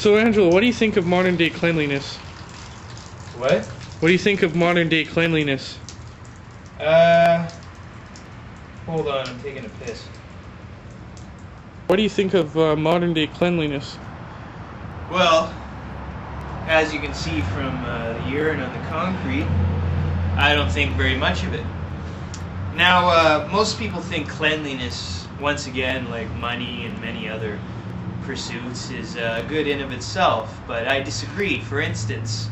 So, Angelo, what do you think of modern day cleanliness? What? What do you think of modern day cleanliness? Hold on, I'm taking a piss. What do you think of modern day cleanliness? Well, as you can see from the urine on the concrete, I don't think very much of it. Now, most people think cleanliness, once again, like money and many other pursuits, is good in of itself, but I disagree. For instance,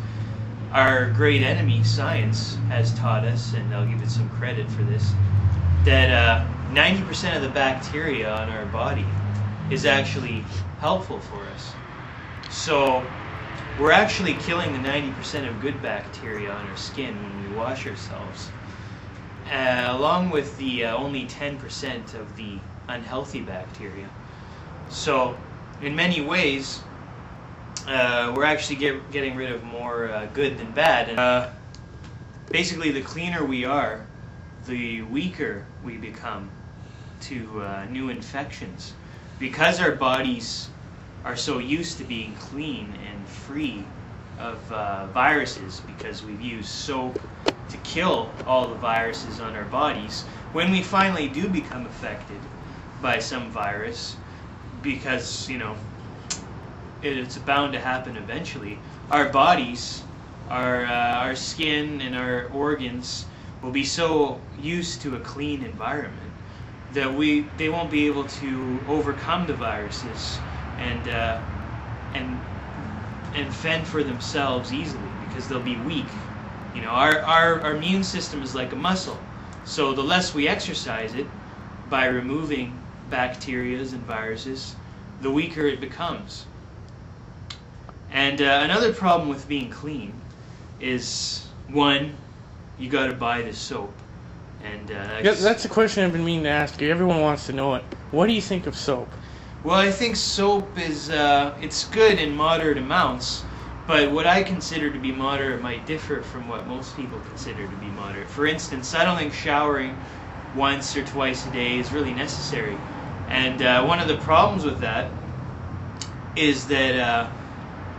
our great enemy, science, has taught us, and I'll give it some credit for this, that 90% of the bacteria on our body is actually helpful for us. So we're actually killing the 90% of good bacteria on our skin when we wash ourselves, along with the only 10% of the unhealthy bacteria. So in many ways, we're actually getting rid of more good than bad. And basically, the cleaner we are, the weaker we become to new infections. Because our bodies are so used to being clean and free of viruses, because we've used soap to kill all the viruses on our bodies, when we finally do become affected by some virus, because, you know, it's bound to happen eventually, our bodies, our skin and our organs will be so used to a clean environment that they won't be able to overcome the viruses and fend for themselves easily, because they'll be weak. You know, our immune system is like a muscle, so the less we exercise it by removing bacteria and viruses, the weaker it becomes. And another problem with being clean is, one, you got to buy the soap. And That's a question I've been meaning to ask you. Everyone wants to know it. What do you think of soap? Well, I think soap is it's good in moderate amounts, but what I consider to be moderate might differ from what most people consider to be moderate. For instance, I don't think showering once or twice a day is really necessary. And one of the problems with that is that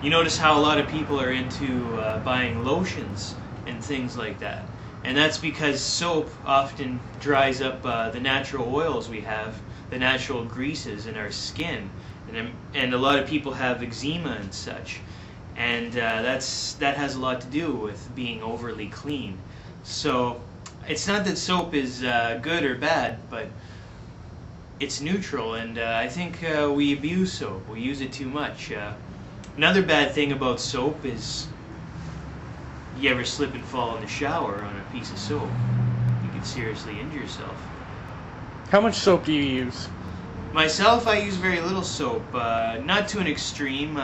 you notice how a lot of people are into buying lotions and things like that. And that's because soap often dries up the natural oils we have, the natural greases in our skin. And a lot of people have eczema and such. And that has a lot to do with being overly clean. So it's not that soap is good or bad, but it's neutral, and I think we abuse soap. We use it too much. Another bad thing about soap is you ever slip and fall in the shower on a piece of soap, you could seriously injure yourself. How much soap do you use? Myself, I use very little soap, not to an extreme.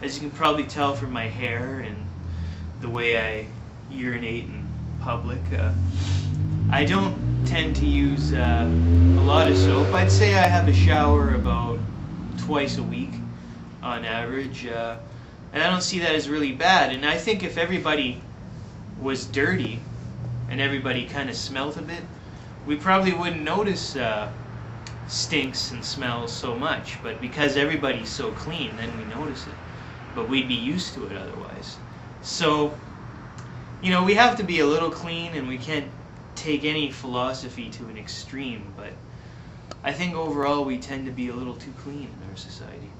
As you can probably tell from my hair and the way I urinate in public, I don't tend to use a lot of soap. I'd say I have a shower about twice a week on average, and I don't see that as really bad. And I think if everybody was dirty and everybody kind of smelled a bit, we probably wouldn't notice stinks and smells so much. But because everybody's so clean, then we notice it. But we'd be used to it otherwise. So, you know, we have to be a little clean, and we can't take any philosophy to an extreme, but I think overall we tend to be a little too clean in our society.